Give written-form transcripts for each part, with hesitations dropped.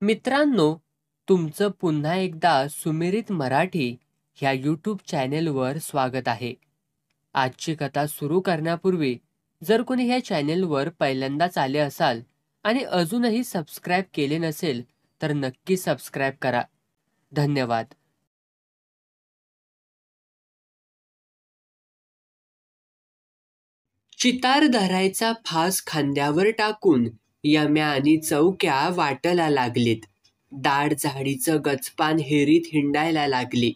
मित्रांनो, तुमचं पुन्हा एकदा सुमिरित मराठी ह्या यूट्यूब चॅनेलवर स्वागत आहे. आजची कथा सुरू करण्यापूर्वी जर कोणी ह्या चॅनेलवर पहिल्यांदाच आले असाल आणि अजूनही सबस्क्राईब केले नसेल तर नक्की सबस्क्राईब करा. धन्यवाद. चितार धरायचा फास खांद्यावर टाकून यम्या आणि चौक्या वाटला लागलीत. दाट झाडीचं गचपान हेरीत हिंडायला लागली.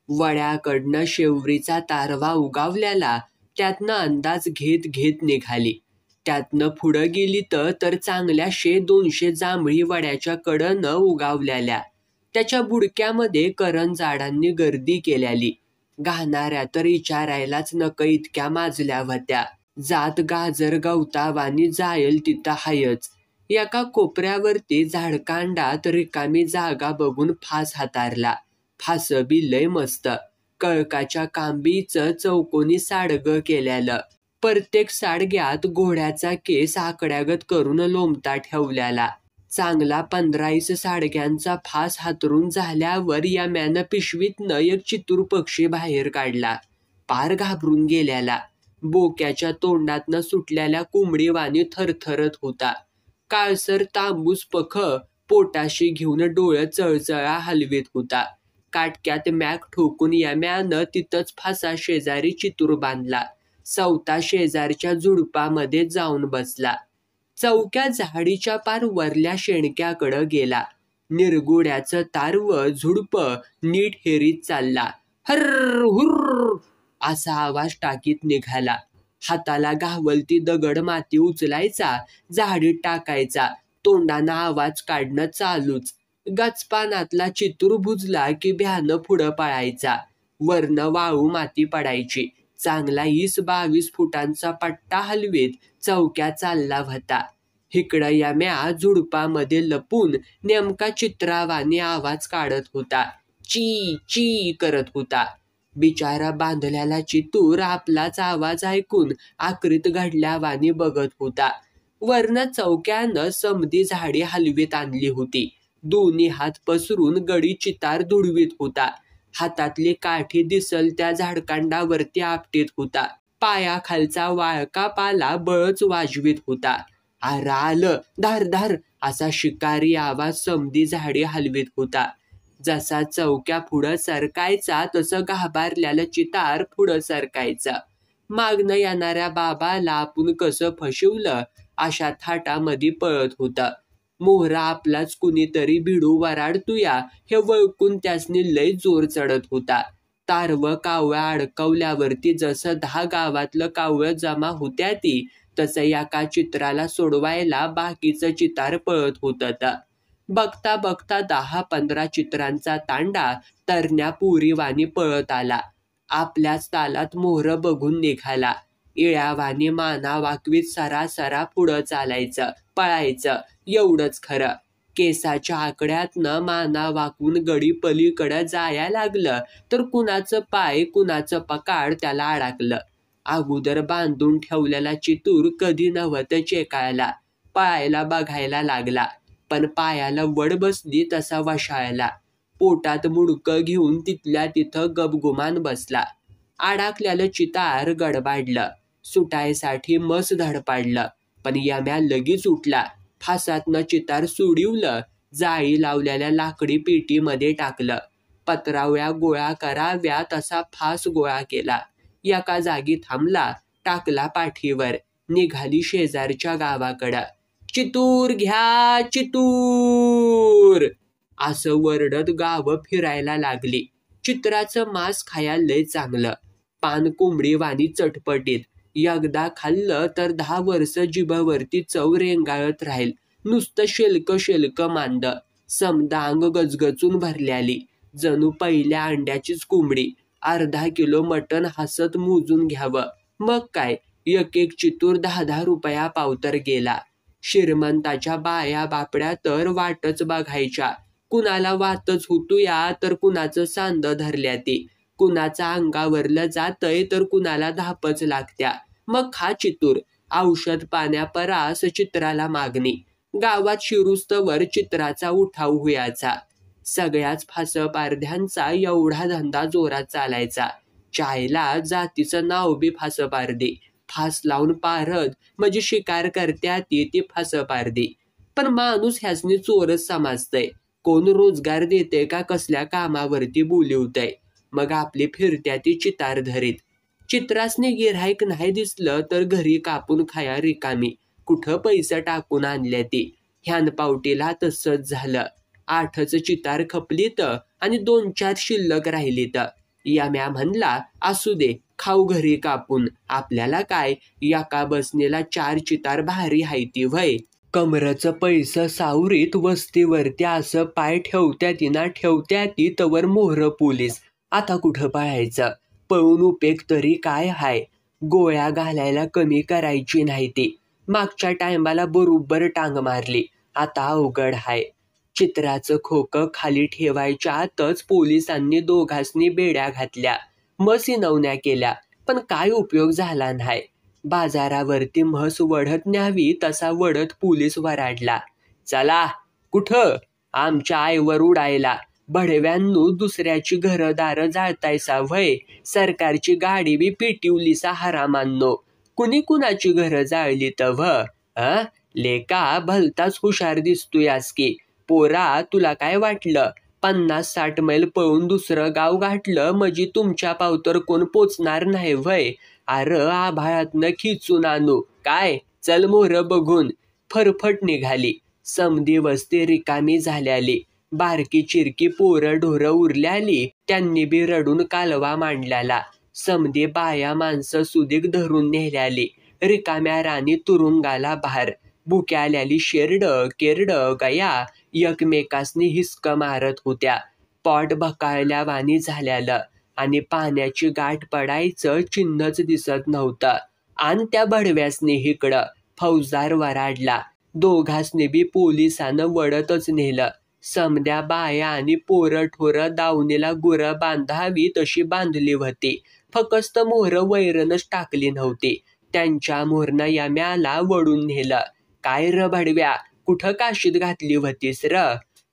वड्याकडनं शेवरीचा तारवा उगावल्याला त्यातनं अंदाज घेत घेत निघाली. त्यातनं पुढं गेली तर चांगल्या 100-200 जांभळी वड्याच्या कडनं उगावल्याल्या. त्याच्या बुडक्यामध्ये करंजाडांनी गर्दी केल्याली. घाणाऱ्या तर विचारायलाच नक इतक्या माजल्या होत्या. जात गाजर गवतावानी जायल तिथं हायच. एका कोपऱ्यावरती झाडकांडात रिकामी जागा बघून फास हातारला. फास बी लय मस्त. कळकाच्या कांबीचं चौकोनी साडगं केल्यालं. प्रत्येक साडग्यात घोड्याचा केस आकड्यागत करून लोंबता ठेवल्याला. चांगला 15-20 साडग्यांचा फास हातरून झाल्यावर यम्यानं पिशवीतनं एक चितूर पक्षी बाहेर काढला. पार घाबरून गेल्याला. बोक्याच्या तोंडातनं सुटलेल्या कोंबडीवानी थरथरत होता. काळसर तांबूस पख पोटाशी घेऊन डोळं चळचळा हलवीत होता. काटक्यात मॅक ठोकून यम्यानं तिथंच फासा शेजारी चितूर बांधला. सवता शेजारच्या झुडपामध्ये जाऊन बसला. चौक्या झाडीच्या पार वरल्या शेणक्याकडं गेला. निरगुड्याचं तारवं झुडप नीट हेरीत चालला. हर्र हुर्र असा आवाज टाकीत निघाला. हाताला गावलती दगड माती उचलायचा, झाडीत टाकायचा, तोंडानं आवाज काढणं चालूच. गचपानातला चितूर भुजला की भ्यानं पुढं पळायचा. वरनं वाळू माती पडायची. चांगला 20-22 फुटांचा पट्टा हलवीत चौक्या चालला होता. इकडं यम्या झुडपामध्ये लपून नेमका चित्रावानी आवाज काढत होता. ची ची करत होता. बिचारा बांधल्याला चितूर आपलाच आवाज ऐकून आकृत घडल्यावानी बघत होता. वरनं चौक्यानं समधी झाडी हलवीत आणली होती. दोन्ही हात पसरून गडी चितार धुडवीत होता. हातातली काठी दिसल त्या झाडकांडावरती आपटीत होता. पायाखालचा वाळका पाला बळच वाजवीत होता. आर आलं, धार धार असा शिकारी आवाज समधी झाडी हलवीत होता. जसा चौक्या पुढं सरकायचा तसं घाबरल्याला चितार पुढं सरकायचं. मागणं येणाऱ्या बाबाला आपण कसं फसवलं अशा थाटामध्ये पळत होता. मोहरा आपलाच कुणीतरी भिडू वराडतुया हे वळकून त्यासनी लय जोर चढत होता. तारव कावळ्या अडकवल्यावरती जसं 10 गावातलं कावळं जमा होत्या ती तसं एका चित्राला सोडवायला बाकीचं चितार पळत होतं. बघता बघता 10-15 चित्रांचा तांडा तरण्या पुरीवानी पळत आला. आपल्याच तालात मोहर बघून निघाला. इळ्यावानी माना वाकवीत सरासरा पुढं चालायचं, पळायचं एवढंच खरं. केसाच्या आकड्यातनं माना वाकून गडी पलीकडं जाया लागलं तर कुणाचं पाय कुणाचं पकाड त्याला अडकलं. अगोदर बांधून ठेवलेला चितूर कधी नव्हतं चेकायला. पळायला बघायला लागला. पण पायाला वड बसली तसा वशाळला. पोटात मुडकं घेऊन तिथल्या तिथं गबगुमान बसला. अडकल्यालं चितार गडबाडलं. सुटायसाठी मस धडपाडलं. पण यम्या लगीच उठला. फासातनं चितार सोडिवलं. जाळी लावलेल्या लाकडी पेटीमध्ये टाकलं. पत्रावळ्या गोळा कराव्या तसा फास गोळा केला. एका जागी थांबला. टाकला पाठीवर. निघाली शेजारच्या गावाकडं. चितूर घ्या चितूर असं वरडत गावं फिरायला लागली. चित्राचं मांस खायला लय चांगलं. पान कोंबडीवानी चटपटीत. एकदा खाल्लं तर 10 वर्ष जिभावरती चव रेंगाळत राहील. नुसतं शेलक मांद. समदा अंग गजगजून भरल्याली. जणू पहिल्या अंड्याचीच कोंबडी. अर्धा किलो मटण हसत मोजून घ्यावं. मग काय, एक चितूर 10-10 रुपया पावतर गेला. श्रीमंताच्या बाया बापड्या तर वाटच बघायच्या. कुणाला वातच होतूया तर कुणाचं सांद धरल्या ती. कुणाचा अंगावरलं जातय तर कुणाला धापच लागत्या. मग खा चितूर. औषध पाण्यापरास चित्राला मागणी. गावात शिरूस्तवर चित्राचा उठाव हुयाचा. सगळ्याच फासपारध्यांचा एवढा धंदा जोरात चालायचा. चायला जातीचं नाव बी फासपारदी. फास लावून पारद म्हणजे शिकार करत्या ती फासपारदी. पण माणूस ह्यासनी चोरच समजतय. कोण रोजगार देते का कसल्या कामावरती बोलिवतय. मग आपली फिरत्या ती चितार धरीत. चित्रासनी गिऱ्हाईक नाही दिसलं तर घरी कापून खाया रिकामी. कुठं पैसे टाकून आणल्या ती. ह्यानपावटीला तसंच झालं. 8च चितार खपलीत आणि 2-4 शिल्लक राहिलीत. यम्या म्हणला, असू दे खाऊ घरी कापून. आपल्याला काय, एका बसनेला 4 चितार भारी हायती व्हय. कमरचं पैसं सावरीत वस्तीवरती असं पाय ठेवत्या तवर मोहर पोलीस. आता कुठं पळायचं. पळून उपेग तरी काय हाय. गोळ्या घालायला कमी करायची नाही ती. मागच्या टायमाला बरोबर टांग मारली. आता अवघड हाय. चित्राचं खोकं खाली ठेवायच्या आतच पोलिसांनी दोघांनी बेड्या घातल्या. मसिनवण्या केल्या. पण काय उपयोग झाला नाही. बाजारावरती म्हस वढत न्यावी तसा वढत पोलीस वराडला. चला कुठं, आमच्या आईवर उडायला. भडव्यांनो दुसऱ्याची घरदार जाळतायसा व्हय. सरकारची गाडी बी पिटिवलीसा हरामांनो. कुणी कुणाची घरं जाळली तव. लेका भलताच हुशार दिसतोयास की. पोरा तुला काय वाटलं 50-60 मैल पळून दुसरं गाव गाठलं म्हणजे तुमच्या पावतर कोण पोचणार नाही व्हय. आभाळातनं खिचून आणू काय. चल मोहर बघून. फरफट निघाली. समधी वस्ती रिकामी झाल्याली. बारकी चिरकी पोरं ढोरं उरल्याली. त्यांनी बी रडून कालवा मांडल्याला. समधी बाया माणसं सुदीक धरून नेल्याली. रिकाम्या राणी तुरुंगाला बाहेर. बुक्याल्याली शेरड केरड गया एकमेकासनी हिसक मारत होत्या. पोट भकाळल्या वाणी झाल्यालं आणि पाण्याची गाठ पडायचं चिन्हच दिसत नव्हतं. आणि त्या भडव्यासनी इकडं फौजदार वराडला. दोघांसनी बी पोलिसानं वडतच नेलं. समद्या बाया आणि पोरं ठोरं दावणीला गुरं बांधावी तशी बांधली होती. फकस्त मोहर वैरणच टाकली नव्हती. त्यांच्या मोहरनं यम्याला वडून नेलं. काय र भडव्या, कुठं काशीत घातली होतीस र.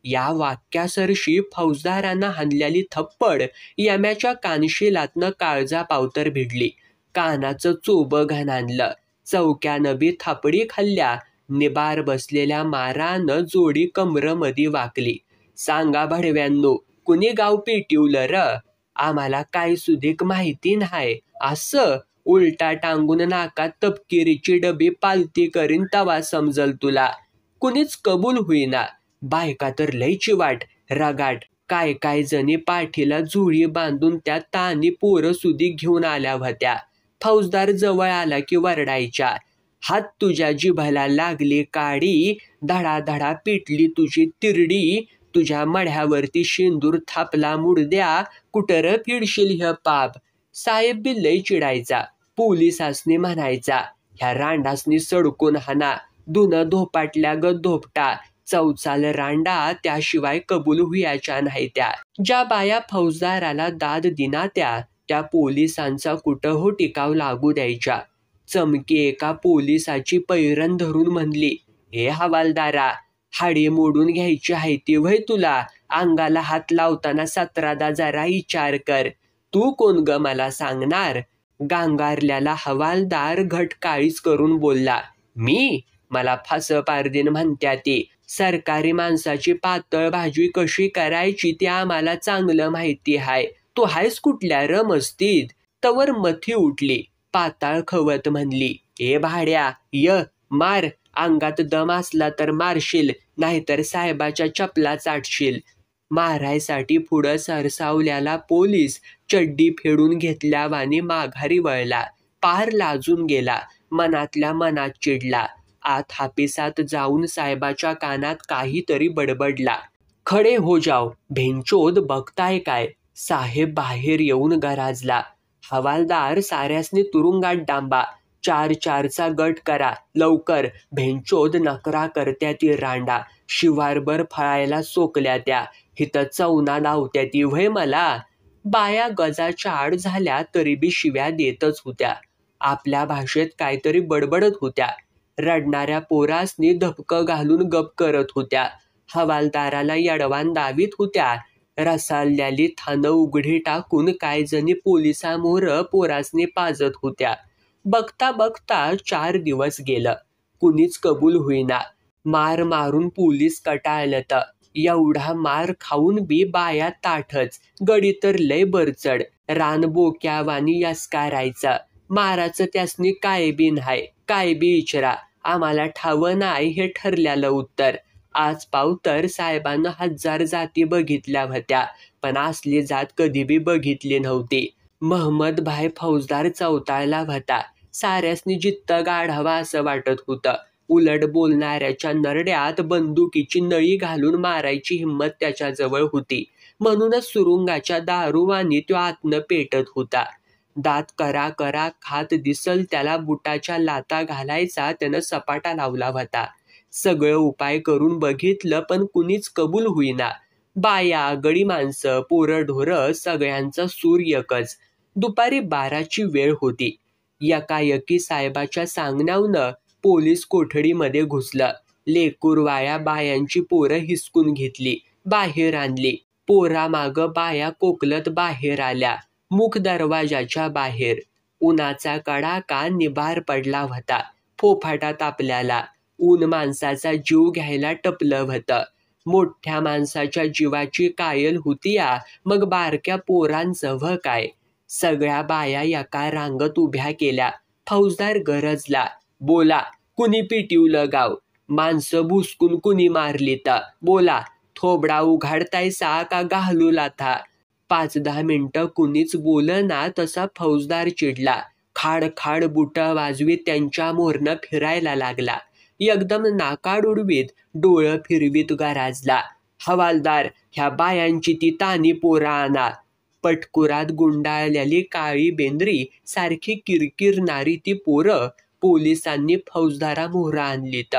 या वाक्यासरशी फौजदारांना हाणल्याली थप्पड यम्याच्या कानशिलातनं काळजा पावतर भिडली. कानाचं चोबं घाण आणलं. चौक्यानं बी थापडी खाल्ल्या. निबार बसलेल्या मारानं जोडी कमरमधी वाकली. सांगा भडव्यांनो, कुणी गाव पेटिवलं र. आम्हाला काय सुधीक माहिती नाही. असं उलटा टांगून नाकात तपकिरीची डबी पालती करीन तवा समजल तुला. कुणीच कबूल होईना. बायका तर लयची वाट रगाट. काय जणी पाठीला जुळी बांधून त्या तानी पोरं सुधी घेऊन आल्या होत्या. फौजदार जवळ आला की वरडायच्या, हात तुझ्या जिभाला लागली काडी. धडाधडा पिटली तुझी तिरडी. तुझ्या मढ्यावरती शेंदूर थापला मुडद्या. कुटर फिडशील ह पाप. साहेब बी लय चिडायचा. पोलिसासनी म्हणायचा, ह्या रांडासनी सडकून हाना. धुनं धोपाटल्या ग धोपटा. चौचाल रांडा त्याशिवाय कबूल हुयाच्या नाही त्या. ज्या बाया फौजदाराला दाद दिना त्या पोलिसांचा कुठं हो टिकाव लागू द्यायच्या. चमकी एका पोलिसाची पैरण धरून म्हणली, हे हवालदारा, हाडी मोडून घ्यायची आहे ती व्हय तुला. अंगाला हात लावताना 17दा जरा विचार कर. तू कोण ग मला सांगणार. गांगारल्याला हवालदार घट काळीच करून बोलला, मी. मला फासपारदीन म्हणत्या ती. सरकारी माणसाची पातळ भाजी कशी करायची ते आम्हाला चांगलं माहिती हाय. तू हायस कुठल्या र मस्तीत. तवर मथी उठली. पाताळ खवत म्हणली, ए भाड्या य मार. अंगात दम असला तर मारशील, नाहीतर साहेबाच्या चपला चाटशील. मारायसाठी पुढं सरसावल्याला पोलीस चड्डी फेडून घेतल्यावानी माघारी वळला. पार लाजून गेला. मनातल्या मनात चिडला. आत हापिसात जाऊन साहेबाच्या कानात काहीतरी बडबडला. खडे हो जाव, भेंचोद बघताय काय. साहेब बाहेर येऊन गराजला. हवालदार साऱ्यासनी तुरुंगात डांबा. 4-4चा गट करा लवकर. भेंचोद नकरा करत्या ती रांडा. शिवारभर फळायला सोकल्या त्या. हिथं चवना लावत्या ती व्हय मला. बाया गजाच्या आड झाल्या तरी बी शिव्या देतच होत्या. आपल्या भाषेत काहीतरी बडबडत होत्या. रडणाऱ्या पोरासनी धपकं घालून गप करत होत्या. हवालदाराला यडवान दावीत होत्या. रसाळल्याली थानं उघडी टाकून काय जणी पोलिसामोर पोरासनी पाजत होत्या. बघता बघता 4 दिवस गेलं. कुणीच कबूल होईना. मार मारून पोलीस कटाळलत. एवढा मार खाऊन बी बाया ताठच. गडी तर लय बरचड. रान बोक्यावानी यसकारायचं. माराचं त्यासनी काय बी नाही. काय बी इचरा. आम्हाला ठावं नाही हे ठरल्यालं उत्तर. आज पाव तर साहेबांना 1000 जाती बघितल्या होत्या, पण असली जात कधी बी बघितली नव्हती. महमद भाई फौजदार चौताळला होता. साऱ्यासनी जित्त गाढावा असं वाटत होतं. उलट बोलणाऱ्याच्या नरड्यात बंदुकीची नळी घालून मारायची हिंमत त्याच्याजवळ होती. म्हणूनच सुरुंगाच्या दारुवानी तो आतनं पेटत होता. दात करा करा खात दिसल त्याला बुटाच्या लाता घालायचा त्यानं सपाटा लावला होता. सगळं उपाय करून बघितलं पण कुणीच कबूल होईना. बाया, गडी माणसं, पोरं ढोरं सगळ्यांचा सूर एकच. दुपारी 12ची वेळ होती. एकाएकी साहेबाच्या सांगण्यावनं पोलीस कोठडीमध्ये घुसलं. लेकूरवाया बायांची पोरं हिसकून घेतली, बाहेर आणली. पोरामागं बाया कोकलत बाहेर आल्या. मुख दरवाजाच्या बाहेर. उन्हाचा कडाका निबार पडला होता. फोफाटात आपल्याला ऊन माणसाचा जीव घ्यायला टपलं होतं. मोठ्या माणसाच्या जीवाची कायल होती या, मग बारक्या पोरांचं काय. सगळ्या बाया एका रांगत उभ्या केल्या. फौजदार गरजला. बोला, कुणी पिटिवलं गाव? माणसं भुसकून कुणी मारली तर बोला. थोबडा उघाडतायसा का घालू लाथा? 5-10 मिनिटं कुणीच बोलना तसा फौजदार चिडला. खाड खाड बुट वाजवीत त्यांच्या मोरनं फिरायला लागला. एकदम नाकाड उडवीत डोळं फिरवीत गराजला. हवालदार, ह्या बायांची ती तानी पोरं आणा. पटकुरात गुंडाळलेली काळी बेंद्री सारखी किरकिरणारी ती पोरं पोलिसांनी फौजदारा मोहर आणलीत.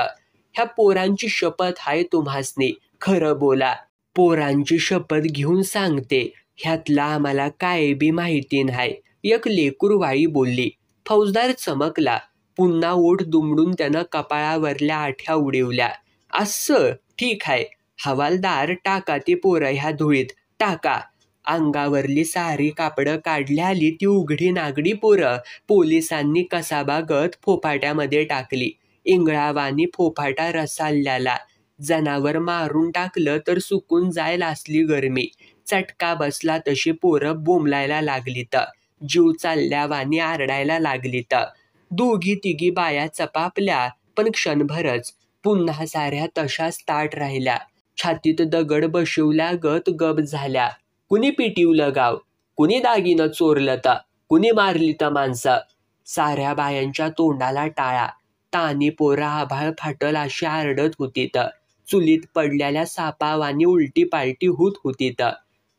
ह्या पोरांची शपथ आहे तुम्हासनी, खरं बोला. पोरांची शपथ घेऊन सांगते, ह्यातला आम्हाला काय बी माहिती नाही, एक लेकूरवाळी बोलली. फौजदार चमकला. पुन्हा ओठ दुमडून त्यानं कपाळावरल्या आठ्या उडवल्या. असं ठीक आहे हवालदार, टाका ती पोरं ह्या धुळीत, टाका. अंगावरली सारी कापडं काढल्याली ती उघडी नागडी पोरं पोलिसांनी कसाबागत फोफाट्यामध्ये टाकली. इंगळावानी फोफाटा रसाळल्याला. जनावर मारून टाकलं तर सुकून जायला असली गरमी. चटका बसला तशी पोरं बोंबलायला लागलीत. जीव चालल्यावानी आरडायला लागलीत. 2-3 बाया चपापल्या, पण क्षणभरच. पुन्हा साऱ्या तशाच ताट राहिल्या. छातीत दगड बशिवल्यागत गप झाल्या. कुणी पिटिवलं गाव? कुणी दागिनं चोरलं तर? कुणी मारली तर माणसं? साऱ्या बायांच्या तोंडाला टाळा. तानी पोरं आभाळ फाटल अशी आरडत होतीत. चुलीत पडलेल्या सापावानी उलटी पालटी होत होतीत.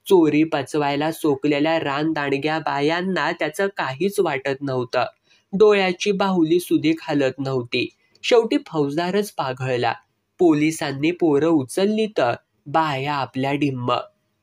चोरी पचवायला सोकलेल्या रानदांडग्या बायांना त्याचं काहीच वाटत नव्हतं. डोळ्याची बाहुली सुधी खालत नव्हती. शेवटी फौजदारच पाघळला. पोलिसांनी पोरं उचलली तर बाया आपल्या डिम्म.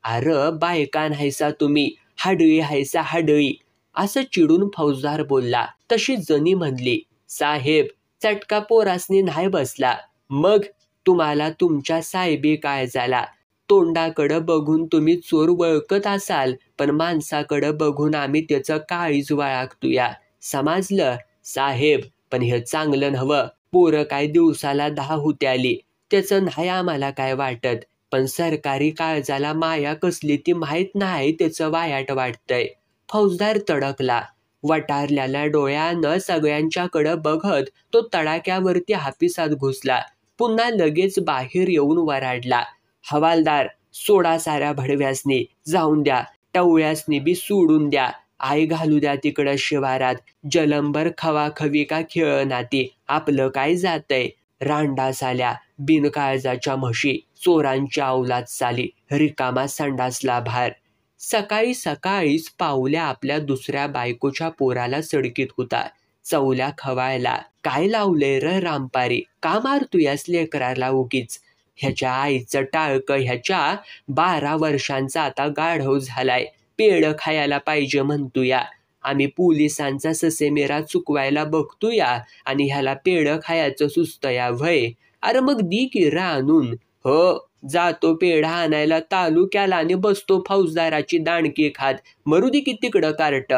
अर बायका नाहीसा तुम्ही, हाडळी हायसा हाडळी, असं चिडून फौजदार बोलला. तशी जणी म्हणली, साहेब चटका पोरासनी नाही बसला. मग तुम्हाला तुमच्या साहेबी काय झाला? तोंडाकडं बघून तुम्ही चोर वळखत असाल, पण माणसाकडं बघून आम्ही त्याचं काळीज वळखतोया. समजलं साहेब? पण हे चांगलं नव्हं. पोरं काय दिवसाला 10 हुत्याली, त्याचं नाही आम्हाला काय वाटत, पण सरकारी काळजाला माया कसली ती माहीत नाही त्याचं वायाट वाटतंय. फौजदार तडकला. वटारलेल्या डोळ्यानं सगळ्यांच्याकडं बघत तो तडाक्यावरती हापिसात घुसला. पुन्हा लगेच बाहेर येऊन वराडला, हवालदार सोडा साऱ्या भडव्यासनी, जाऊन द्या. टवळ्यासनी बी सोडून द्या. आई घालू द्या तिकडं शिवारात. जलंबर खवाखवी का खेळनाती, आपलं काय जातंय. रांडास आल्या बिनकाळजाच्या म्हशी, चोरांच्या अवलात चाली, रिकामा संडासला भार. सकाळी सकाळीच पावल्या आपल्या दुसऱ्या बायकोच्या पोराला सडकीत होता. चवल्या खवायला. काय लावलंय र रामपारी, का मारतोयास लेकराला उगीच? ह्याच्या आईचं टाळकं ह्याच्या 12 वर्षांचा आता गाढव झालाय. पेढ खायला पाहिजे म्हणतोया. आम्ही पोलिसांचा ससेमेरा चुकवायला बघतोया आणि ह्याला पेढं खायचं सुस्तया व्हय. अरे मग दी की आणून. हो, जातो पेढा आणायला तालुक्याला आणि बसतो फौजदाराची दाणकी खात. मरू दे की तिकडं कार्ट.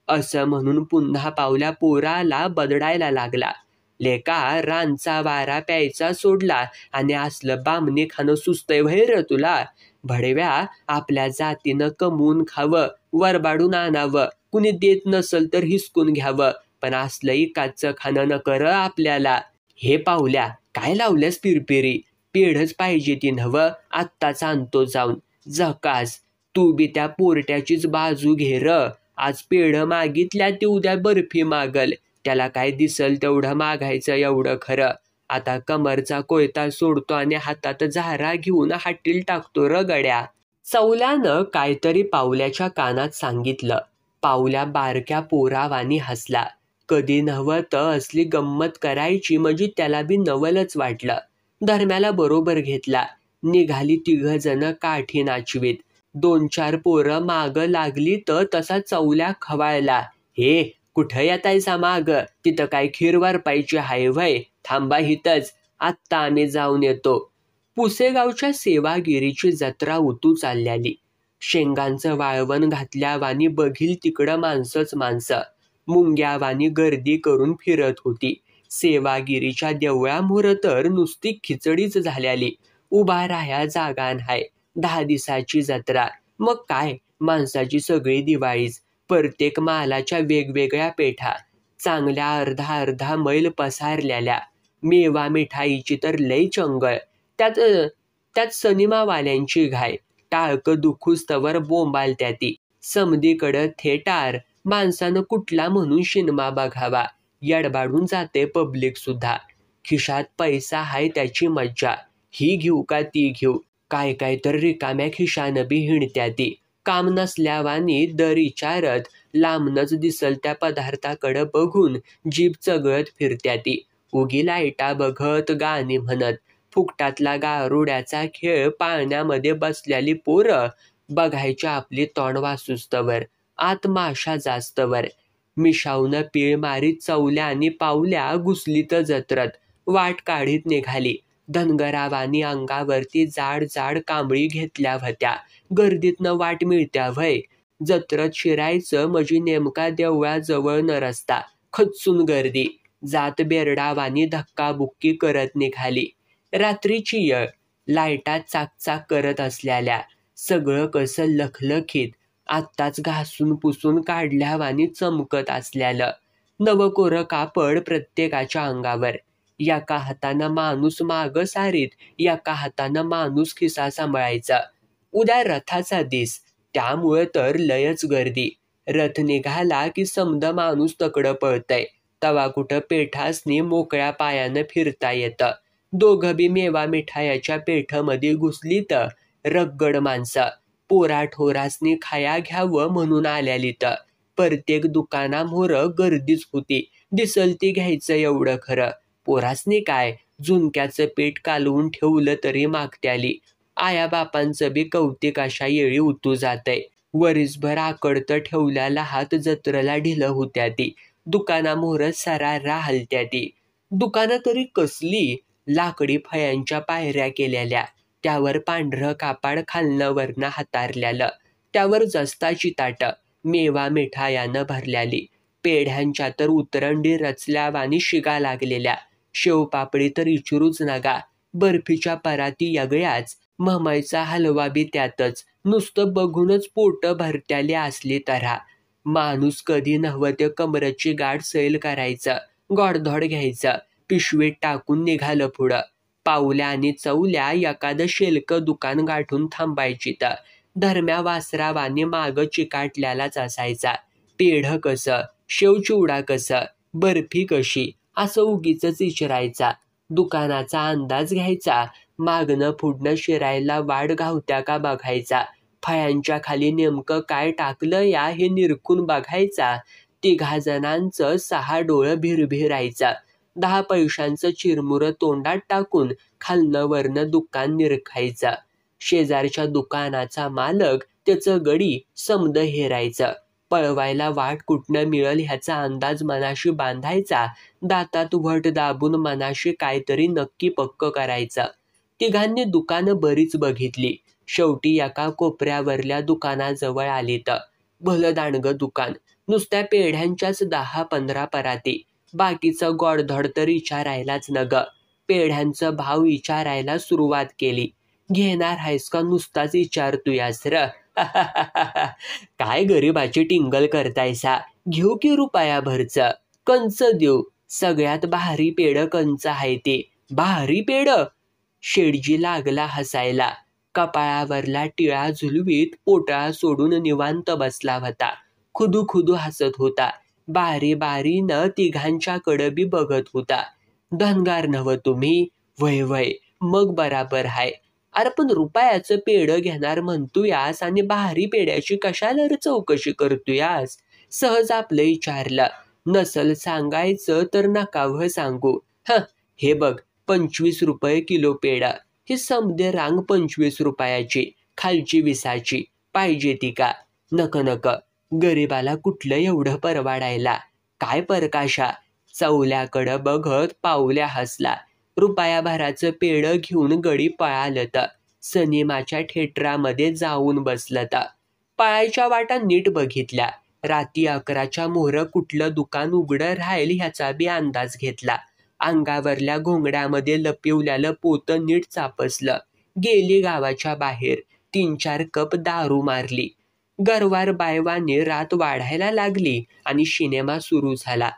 असं म्हणून पुन्हा पावल्या पोराला बदडायला लागला. लेका, रानचा वारा प्यायचा सोडला आणि असलं बामणी खाणं सुस्तय व्हय तुला. भडव्या, आपल्या जातीनं कमवून खावं, वरबाडून आणावं, कुणी देत नसल तर हिसकून घ्यावं, पण असलं इकाचं खाणं न कर आपल्याला. हे पावल्या, काय लावल्यास पिरपिरी? पेढच पाहिजे ती नव्ह, आत्ताच आणतो जाऊन. झकास, तू बी त्या पोरट्याचीच बाजू घे र. आज पेढ मागितल्या ती उद्या बर्फी मागल. त्याला काय दिसल तेवढं मागायचं एवढं खरं. आता कमरचा कोयता सोडतो आणि हातात झारा घेऊन हाटील टाकतो र गड्या. चौल्यानं काहीतरी पावल्याच्या कानात सांगितलं. पावल्या बारक्या पोरावानी हसला. कधी नव्हं तर असली गंमत करायची म्हणजे त्याला बी नवलच वाटलं. धर्म्याला बरोबर घेतला. निघाली 3 जण काठी नाचवीत. 2-4 पोरं माग लागली तर तसा चौल्या खवायला. हे कुठं येतायसा माग? तिथं काय खीर वारपायची हाय व्हय? थांबा हितच, आत्ता आम्ही जाऊन येतो. पुसेगावच्या सेवागिरीची जत्रा उतू चालल्याली. शेंगांचं वाळवण घातल्यावानी बघील तिकडं माणसंच माणसं. मुंग्यावानी गर्दी करून फिरत होती. सेवागिरीच्या देवळामोर तर नुसती खिचडीच झाल्याली. उभा राहाया जागा नाय. 10 दिवसाची जत्रा. मग काय, माणसाची सगळी दिवाळीच. प्रत्येक मालाच्या वेगवेगळ्या पेठा. चांगल्या अर्धा मैल पसारलेल्या. मेवा मिठाईची तर लई चंगळ. त्यात सनिमावाल्यांची घाय. टाळकं दुखूस्तवर बोंबालत्या ती. समधीकडं थेटार. माणसानं कुठला म्हणून शिनमा बघावा. यडबाडून जाते पब्लिक सुद्धा. खिशात पैसा हाय त्याची मज्जा. ही घेऊ का ती घेऊ? काय तर रिकाम्या खिशानं बी हिंडत्या ती. काम नसल्यावानी दर विचारत लांबनच दिसल त्या पदार्थाकडं बघून जीभ चगळत फिरत्या ती. उगी लाईटा बघत, गाणी म्हणत. फुकटातला गारुड्याचा खेळ पाळण्यामध्ये बसल्याली पोरं बघायची आपली तोंड वासूस्तवर. आत माशा जास्तवर. मिशावनं पीळ मारीत चौल्या आणि पावल्या घुसलीत जत्रत. वाट काढीत निघाली. धनगरावानी अंगावरती जाड कांबळी घेतल्या होत्या. गर्दीतनं वाट मिळत्या व्हय. जत्रत शिरायचं म्हणजे नेमका देवळाजवळ न रस्ता. खचून गर्दी. जात बेरडावानी धक्काबुक्की करत निघाली. रात्रीची येळ. लाईटा चाकचाक करत असल्याल्या. सगळं कसं लखलखीत. आत्ताच घासून पुसून काढल्यावानी चमकत असल्यालं. नवकोरं कापड प्रत्येकाच्या अंगावर. एका हातानं माणूस माग सारीत, एका हातानं माणूस खिसा सांभाळायचा. उद्या रथाचा दिस, त्यामुळं तर लयच गर्दी. रथ निघाला की समद माणूस तकडं पळतय. तवा कुठं पेठासनी मोकळ्या पायानं फिरता येतं. दोघं बी मेवा मिठायाच्या पेठमध्ये घुसली तर रगड माणसं. पोराठोरासनी खाया घ्यावं म्हणून आल्यालीत. प्रत्येक दुकानामोर गर्दीच होती. दिसल ती घ्यायचं एवढं खरं. पोरासनी काय, झुणक्याचं पीठ कालवून ठेवलं तरी मागत्याली. आया बापांचं बी कौतिक अशा येळी उतू जातय. वरीसभर आकडतं ठेवल्याला हात जत्रला ढिलं होत्या ती. दुकानामोर सरारा हलत्या ती. दुकानं तरी कसली. लाकडी फयांच्या पायऱ्या केलेल्या. त्यावर पांढरं कापड खालनं वरनं हातारल्यालं. त्यावर जस्ताची ताटं मेवा मिठायानं भरल्याली. पेढ्यांच्या तर उतरंडी रचल्यावानी शिगा लागलेल्या. शेवपापडी तर इचरूच नका. बर्फीच्या पराती यागळ्याच. महमाईचा हलवा बी त्यातच. नुसतं बघूनच पोट भरत्याली असली तऱ्हा. माणूस कधी नव्हं ते कमरची गाठ सैल करायचं. गोडधोड घ्यायचं. पिशवीत टाकून निघालं पुढं. पावल्या आणि चौल्या एखादं शेलकं दुकान गाठून थांबायची तर. धर्म्या वासरावानी माग चिकाटल्यालाच असायचा. पेढं कसं, शेवचिवडा कसं, बर्फी कशी, असं उगीचच विचारायचा. दुकानाचा अंदाज घ्यायचा. मागणं पुढनं शिरायला वाट घावत्या का बघायचा. फयांच्या खाली नेमकं काय टाकलं या हे निरखून बघायचा. 3 जणांचं 6 डोळं भिरभिरायचा. 10 पैशांचं चिरमुरं तोंडात टाकून खालनं वरनं दुकान निरखायचं. शेजारच्या दुकानाचा मालक, त्याचं गडी समद हेरायचं. पळवायला वाट कुठनं मिळल ह्याचा अंदाज मनाशी बांधायचा, दातात वट दाबून मनाशी काहीतरी नक्की पक्क करायचं. तिघांनी दुकानं बरीच बघितली. शेवटी एका कोपऱ्यावरल्या दुकानाजवळ आलीत. भलं दांडगं दुकान. नुसत्या पेढ्यांच्याच 10-15 पराती. बाकीचं गोडधोड तर विचारायलाच न ग. पेढ्यांचं भाव विचारायला सुरुवात केली. घेणार आहेस का नुसताच विचारतोयास र? काय गरीबाची टिंगल करतायसा? घेऊ की रुपयाभरचं? कंच देऊ? सगळ्यात भारी पेढ कंच आहे ते. भारी पेढ? शेडजी लागला हसायला. कपाळावरला टिळा झुलवीत पोटळा सोडून निवांत बसला होता. खुदू खुदू हसत होता. बारी बारीनं तिघांच्याकडं बी बघत होता. धनगार नव्ह तुम्ही? वय वय, मग बराबर हाय. अरे पण रुपयाचं पेढं घेणार म्हणतोयास आणि भारी पेढ्याची कशाला चौकशी करतोयास? सहज आपलं विचारलं. नसल सांगायचं तर नकावं सांगू. हे बघ, 25 रुपये किलो पेढा. ही समदे रांग 25 रुपयाची, खालची 20ची. पाहिजे ती का? नक नक, गरीबाला कुठलं एवढं परवाडायला. काय परकाशा? चवल्याकडं बघत पावल्या हसला. रुपयाभराचं पेढं घेऊन गडी पळालत. सिनेमाच्या थिएटरामध्ये जाऊन बसलत. पळायच्या वाटा नीट बघितल्या. रात्री 11च्या मोहरं कुठलं दुकान उघडं राहील ह्याचा बी अंदाज घेतला. अंगावरल्या घोंगड्यामध्ये लपिवल्यालं पोतं नीट चापसलं. गेली गावाच्या बाहेर. 3-4 कप दारू मारली. गरवार बायवाने रात वाढायला लागली आणि सिनेमा सुरू झाला.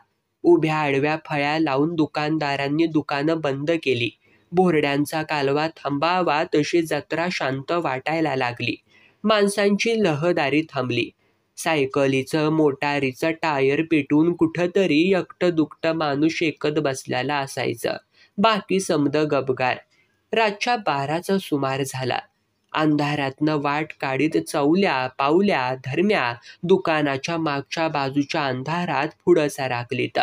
उभ्या आडव्या फळ्या लावून दुकानदारांनी दुकानं बंद केली. बोर्ड्यांचा कालवा थांबावा तशी जत्रा शांत वाटायला लागली. माणसांची लहदारी थांबली. सायकलीचं मोटारीचं टायर पेटून कुठंतरी एकटं दुकटं माणूस एकत बसलेला असायचं. बाकी समद गबगार. रातच्या 12चा सुमार झाला. अंधारातनं वाट काढीत चवल्या पावल्या धर्म्या दुकानाच्या मागच्या बाजूच्या अंधारात पुढं साराकलीत.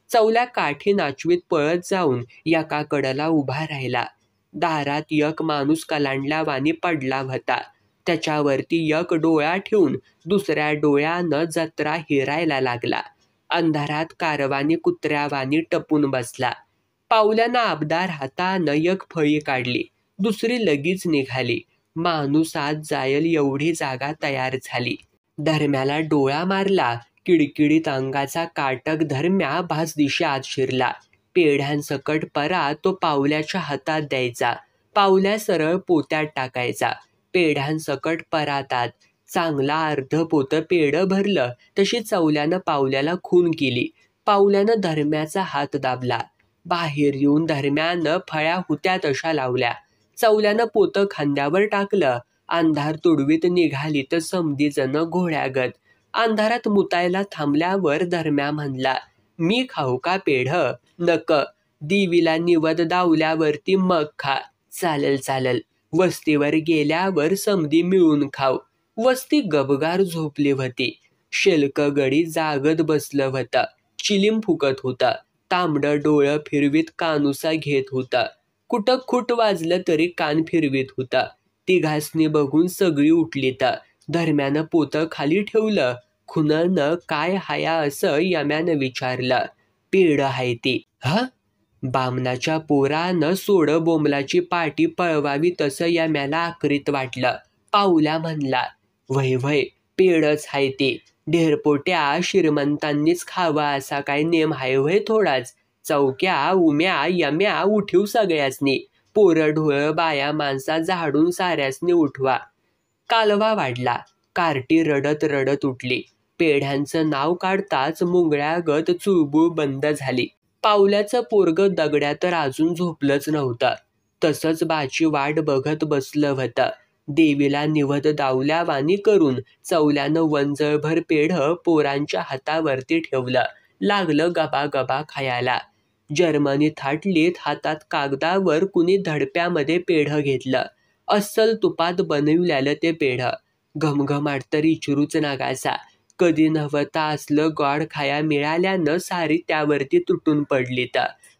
चवल्या काठी नाचवीत पळत जाऊन एका कडेला उभा राहिला. दारात एक माणूस कलांडल्यावानी पडला होता. त्याच्यावरती एक डोळा ठेवून दुसऱ्या डोळ्यानं जत्रा हिरायला लागला. अंधारात कारवानी कुत्र्यावानी टपून बसला. पावल्यानं आबदार हातानं एक फळी काढली. दुसरी लगेच निघाली. माणूस आत जायल एवढी जागा तयार झाली. धर्म्याला डोळा मारला. किडकिडीत अंगाचा काटक धर्म्या भासदिशी आत शिरला. पेढ्यांसकट परा तो पावल्याच्या हातात द्यायचा. पावल्या सरळ पोत्यात टाकायचा. पेढ्यांसकट परातात चांगला अर्ध पोतं पेढं भरलं. तशी चवल्यानं पावल्याला खून केली. पावल्यानं धर्म्याचा हात दाबला. बाहेर येऊन धर्म्यानं फळ्या होत्या तशा लावल्या. चवल्यानं पोतं खांद्यावर टाकलं. अंधार तुडवीत निघाली तर समधी जण घोड्यागत. अंधारात मुतायला थांबल्यावर धर्म्या म्हणला, मी खाऊ का पेढं? नक, देवीला निवद दावल्यावरती मग खा. चालल चालल, वस्तीवर गेल्यावर समधी मिळून खाऊ. वस्ती गबगार झोपली होती. शेलक गडी जागत बसलं होतं. चिलीम फुकत होतं. तांबडं डोळं फिरवीत कानुसा घेत होतं. कुठं खूट वाजलं तरी कान फिरवीत होतं. तिघासनी बघून सगळी उठलीत. धर्म्यानं पोतं खाली ठेवलं. खुननं काय हाया असं यम्यानं विचारलं. पेढं हाय ती. बामनाच्या पोरानं सोड बोंबलाची पाटी पळवावी तसं यम्याला आकरीत वाटलं. पावल्या म्हणला, वय वय, पेढच हाय ते. ढेरपोट्या श्रीमंतांनीच खावा असा काय नेम हाय वय थोडाच? चौक्या उम्या यम्या उठीव सगळ्यासनी. पोरं ढोळं बाया माणसा झाडून साऱ्यासनी उठवा. कालवा वाढला. कार्टी रडत रडत उठली. पेढ्यांचं नाव काढताच मुंगळ्यागत चुळबुळ बंद झाली. पावल्याचं पोरग दगड्या तर अजून झोपलंच नव्हतं. तसंच बाची वाट बघत बसलं होतं. देवीला निवद दावल्यावानी करून चवल्यानं वंजळभर पेढं पोरांच्या हातावरती ठेवलं. लागलं गबा गबा खायला. जर्मनी थाटलीत हातात कागदावर कुणी धडप्यामध्ये पेढं घेतलं. अस्सल तुपात बनविल्यालं ते पेढं. घमघमाट तर इचरूच नगासा. कधी नव्हता असलं गोड खाया मिळाल्यानं सारी त्यावरती तुटून पडलीत.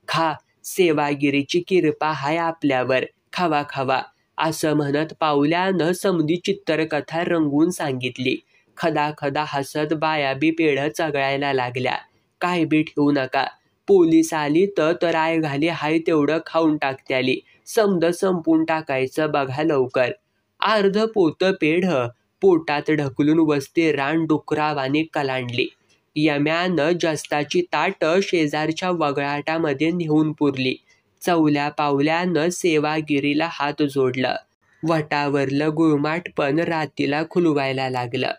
खा, सेवागिरीची किरपा हाय आपल्यावर. खावा खावा, असं म्हणत पावल्यानं समधी चित्रकथा रंगवून सांगितली. खदा खदा हसत बाया बी पेढं चगळायला लागल्या. काय बी ठेवू नका, पोलीस आली तर आय घाली हाय तेवढं खाऊन टाकत्याली, समद संपून टाकायचं बघा लवकर. अर्ध पोतं पेढं पोटात ढकलून वस्ती रान डुकरावाने कलांडली. यम्यानं जस्ताची ताटं शेजारच्या वगळाटामध्ये नेऊन पुरली. चवल्या पावल्यानं सेवागिरीला हात जोडलं. वटावरलं गुळमाट पण रातीला खुलवायला लागलं.